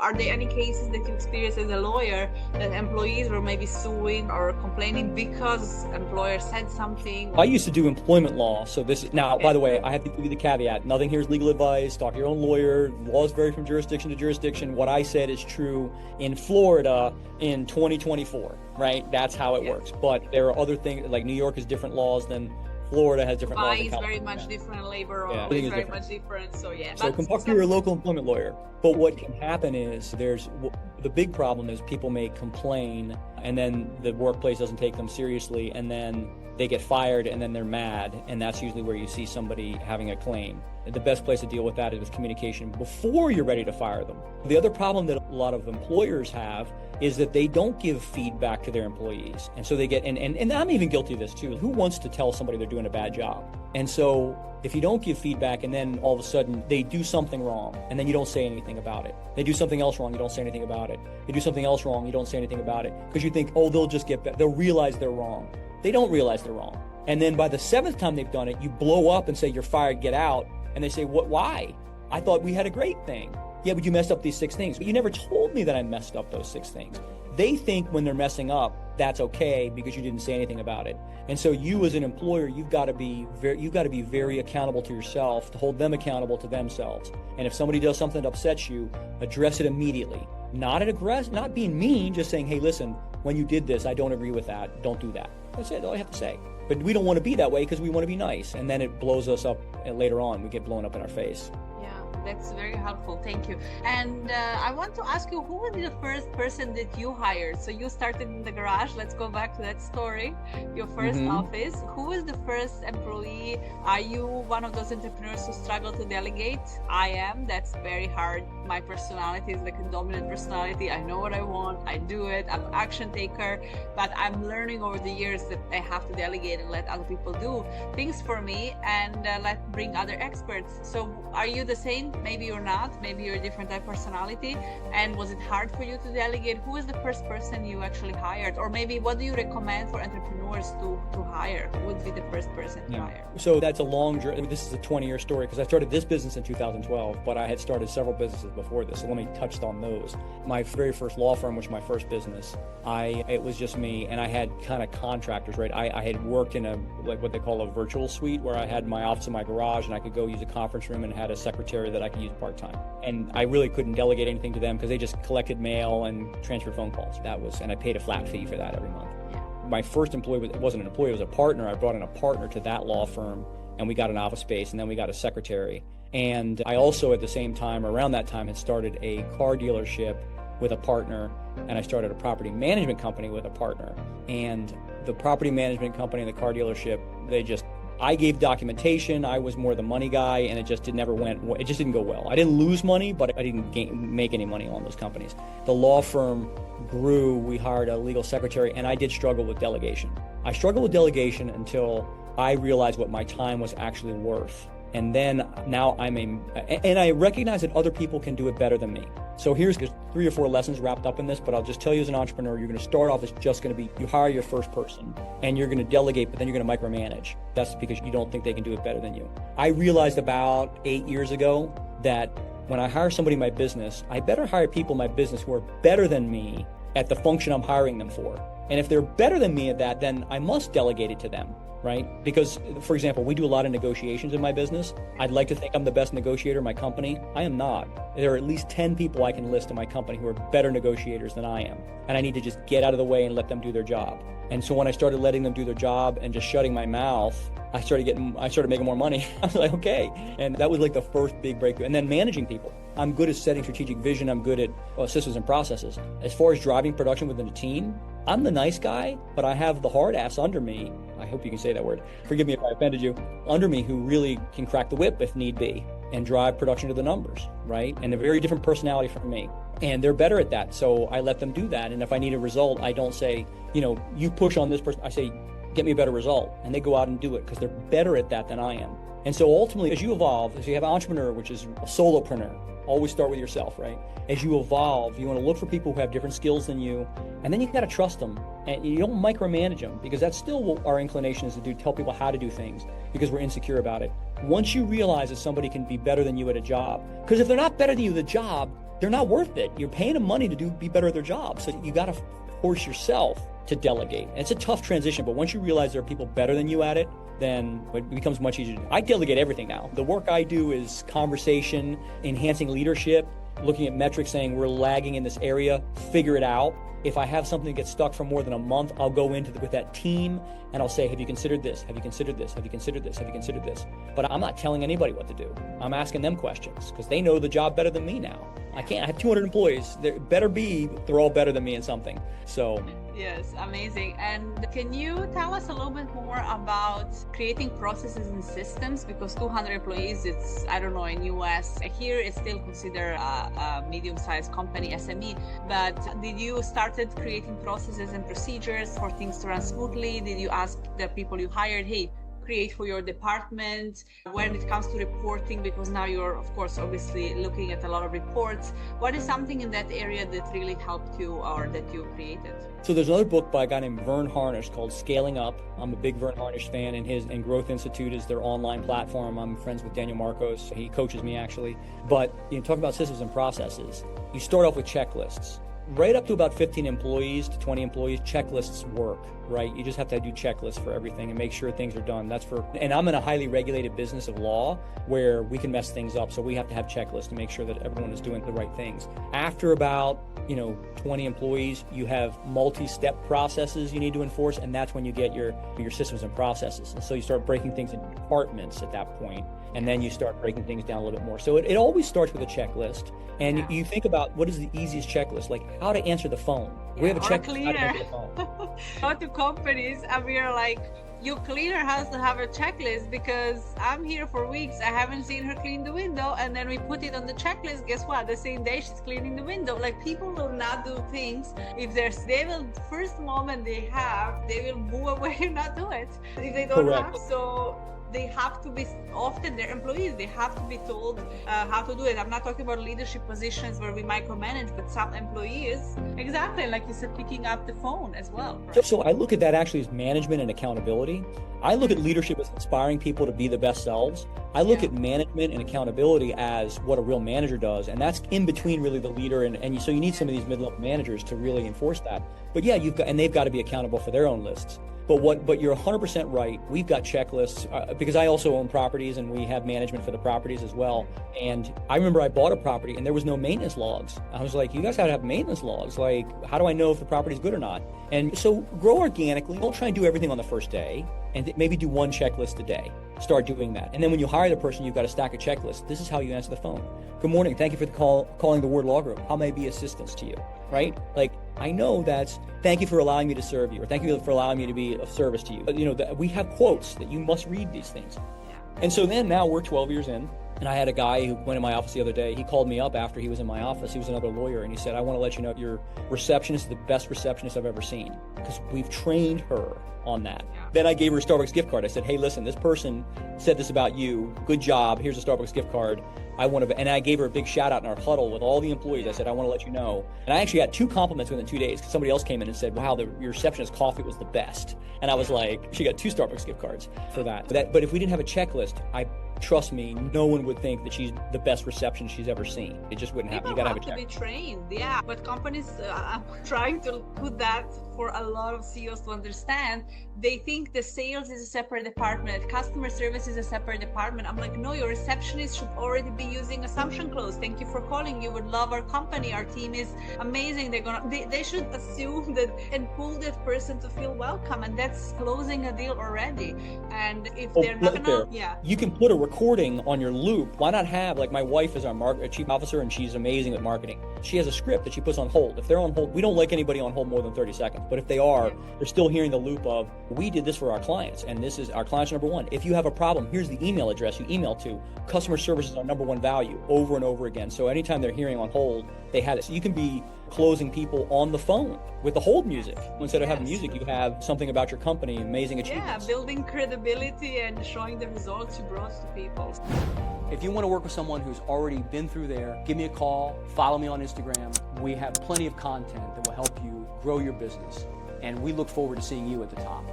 Are there any cases that you experienced as a lawyer that employees were maybe suing or complaining because employer said something? I used to do employment law. So this is now, by the way, I have to give you the caveat. Nothing here is legal advice. Talk to your own lawyer. Laws vary from jurisdiction to jurisdiction. What I said is true in Florida in 2024, right? That's how it works. But there are other things, like New York has different laws than Florida has different laws. Dubai is very much different, labor law is very much different. So yeah. So come talk to your local employment lawyer. But what can happen is the big problem is people may complain and then the workplace doesn't take them seriously and then they get fired and then they're mad, and that's usually where you see somebody having a claim. The best place to deal with that is with communication before you're ready to fire them. The other problem that a lot of employers have is that they don't give feedback to their employees. And so they get, and I'm even guilty of this too. Who wants to tell somebody they're doing a bad job? And so if you don't give feedback and then all of a sudden they do something wrong and then you don't say anything about it. They do something else wrong, you don't say anything about it. They do something else wrong, you don't say anything about it. Because you think, oh, they'll just get better. They'll realize they're wrong. They don't realize they're wrong. And then by the 7th time they've done it, you blow up and say, you're fired, get out. And they say, what? Why? I thought we had a great thing. Yeah, but you messed up these 6 things. But you never told me that I messed up those 6 things. They think when they're messing up, that's okay because you didn't say anything about it. And so you as an employer, you've got to be very accountable to yourself, to hold them accountable to themselves. And if somebody does something that upsets you, address it immediately. Not being mean, just saying, hey, listen, when you did this, I don't agree with that. Don't do that. That's it, all I have to say. But we don't want to be that way because we want to be nice. And then it blows us up, and later on, we get blown up in our face. That's very helpful. Thank you. And I want to ask you, who was the first person that you hired? So you started in the garage. Let's go back to that story. Your first office. Who was the first employee? Are you one of those entrepreneurs who struggle to delegate? I am. That's very hard. My personality is like a dominant personality. I know what I want. I do it. I'm an action taker. But I'm learning over the years that I have to delegate and let other people do things for me and bring other experts. So are you the same? Maybe you're not, maybe you're a different type of personality. And was it hard for you to delegate? Who is the first person you actually hired? Or maybe what do you recommend for entrepreneurs to hire? Who would be the first person to hire? So that's a long journey. This is a 20-year story because I started this business in 2012, but I had started several businesses before this. So let me touch on those. My very first law firm, which was my first business, it was just me, and I had kind of contractors, right? I had worked in what they call a virtual suite where I had my office in my garage and I could go use a conference room and had a secretary that I could use part-time. And I really couldn't delegate anything to them because they just collected mail and transferred phone calls. And I paid a flat fee for that every month. My first employee wasn't an employee, it was a partner. I brought in a partner to that law firm and we got an office space and then we got a secretary. And I also at the same time, around that time, had started a car dealership with a partner, and I started a property management company with a partner. And the property management company and the car dealership, I gave documentation, I was more the money guy, and it just didn't go well. I didn't lose money, but I didn't make any money on those companies. The law firm grew, we hired a legal secretary, and I did struggle with delegation. I struggled with delegation until I realized what my time was actually worth. And then now and I recognize that other people can do it better than me. So there's 3 or 4 lessons wrapped up in this, but I'll just tell you as an entrepreneur, you're going to start off as just going to be, you hire your first person and you're going to delegate, but then you're going to micromanage. That's because you don't think they can do it better than you. I realized about 8 years ago that when I hire somebody in my business, I better hire people in my business who are better than me at the function I'm hiring them for. And if they're better than me at that, then I must delegate it to them. Right? Because, for example, we do a lot of negotiations in my business. I'd like to think I'm the best negotiator in my company. I am not. There are at least 10 people I can list in my company who are better negotiators than I am. And I need to just get out of the way and let them do their job. And so when I started letting them do their job and just shutting my mouth, I started making more money. I was like, okay. And that was like the first big breakthrough. And then managing people. I'm good at setting strategic vision. I'm good at systems and processes. As far as driving production within a team, I'm the nice guy, but I have the hard ass under me. I hope you can say that word. Forgive me if I offended you. Under me who really can crack the whip if need be and drive production to the numbers, right? And a very different personality from me. And they're better at that. So I let them do that. And if I need a result, I don't say, you push on this person. I say, get me a better result. And they go out and do it because they're better at that than I am. And so ultimately, as you evolve, as you have an entrepreneur, which is a solopreneur, always start with yourself, right? As you evolve, you want to look for people who have different skills than you, and then you got to trust them. And you don't micromanage them, because that's still what our inclination is to do, tell people how to do things, because we're insecure about it. Once you realize that somebody can be better than you at a job, because if they're not better than you at a job, they're not worth it. You're paying them money to be better at their job. So you got to force yourself to delegate. And it's a tough transition, but once you realize there are people better than you at it, then it becomes much easier. I delegate everything now. The work I do is conversation, enhancing leadership, looking at metrics, saying we're lagging in this area, figure it out. If I have something that gets stuck for more than a month, I'll go into with that team and I'll say, have you considered this? Have you considered this? Have you considered this? Have you considered this? But I'm not telling anybody what to do. I'm asking them questions because they know the job better than me now. I have 200 employees. They're all better than me in something. So. Yes, amazing. And can you tell us a little bit more about creating processes and systems? Because 200 employees, it's, I don't know, in US, here it's still considered a medium-sized company, SME. But did you started creating processes and procedures for things to run smoothly? Did you ask the people you hired, hey, create for your department? When it comes to reporting, because now you're, of course, obviously looking at a lot of reports, what is something in that area that really helped you or that you created? So there's another book by a guy named Vern Harnish called Scaling Up. I'm a big Vern Harnish fan, and Growth Institute is their online platform. I'm friends with Daniel Marcos. He coaches me actually. But talk about systems and processes. You start off with checklists. Right up to about 15 employees to 20 employees, checklists work, right? You just have to do checklists for everything and make sure things are done. And I'm in a highly regulated business of law where we can mess things up. So we have to have checklists to make sure that everyone is doing the right things. After about 20 employees, you have multi-step processes you need to enforce, and that's when you get your systems and processes. And so you start breaking things into departments at that point, and then you start breaking things down a little bit more. So it always starts with a checklist, and you think about what is the easiest checklist, like how to answer the phone. We have a checklist how to answer the phone. Go to companies and we're like, your cleaner has to have a checklist because I'm here for weeks. I haven't seen her clean the window. And then we put it on the checklist. Guess what? The same day she's cleaning the window. Like, people will not do things they will, first moment they will move away and not do it if they don't Correct. have. So they have to be, often their employees, they have to be told how to do it. I'm not talking about leadership positions where we micromanage, but some employees, exactly, like you said, picking up the phone as well. Right? So I look at that actually as management and accountability. I look at leadership as inspiring people to be the best selves. I look at management and accountability as what a real manager does. And that's in between really the leader. So you need some of these mid-level managers to really enforce that. But yeah, they've got to be accountable for their own lists. But you're 100% right. We've got checklists because I also own properties and we have management for the properties as well. And I remember I bought a property and there was no maintenance logs. I was like, you guys got to have maintenance logs. Like, how do I know if the property's good or not? And so grow organically. Don't try and do everything on the first day, and maybe do one checklist a day. Start doing that. And then when you hire the person, you've got a stack of checklists. This is how you answer the phone. Good morning. Thank you for calling the Word Law Group. How may I be assistance to you? Right? Like, I know that's thank you for allowing me to serve you, or thank you for allowing me to be of service to you. But, we have quotes that you must read these things. And so then now we're 12 years in, and I had a guy who went in my office the other day. He called me up after he was in my office. He was another lawyer, and he said, I want to let you know your receptionist is the best receptionist I've ever seen because we've trained her on that. Then I gave her a Starbucks gift card. I said, hey, listen, this person said this about you. Good job. Here's a Starbucks gift card. And I gave her a big shout out in our huddle with all the employees. I said, I want to let you know. And I actually got 2 compliments within 2 days because somebody else came in and said, wow, your receptionist coffee was the best. And I was like, she got 2 Starbucks gift cards for that. But if we didn't have a checklist, trust me, no one would think that she's the best receptionist she's ever seen. It just wouldn't happen. You got to have a checklist. People have to be trained, yeah. But companies are trying to put that for a lot of CEOs to understand. They think the sales is a separate department, customer service is a separate department. I'm like, no, your receptionist should already be using assumption clause. Thank you for calling. You would love our company. Our team is amazing. They should assume that and pull that person to feel welcome, and that's closing a deal already. And if they're not gonna, you can put a recording on your loop. Why not have, like, my wife is our chief officer and she's amazing at marketing. She has a script that she puts on hold. If they're on hold, we don't like anybody on hold more than 30 seconds. But if they are, they're still hearing the loop of, we did this for our clients, and this is our client's number one. If you have a problem, here's the email address you email to. Customer service is our number one value, over and over again. So anytime they're hearing on hold, they had it. So you can be closing people on the phone with the hold music. Instead of having music, you have something about your company, amazing achievements. Yeah, building credibility and showing the results you brought to people. If you want to work with someone who's already been through there, give me a call, follow me on Instagram. We have plenty of content that will help you grow your business, and we look forward to seeing you at the top.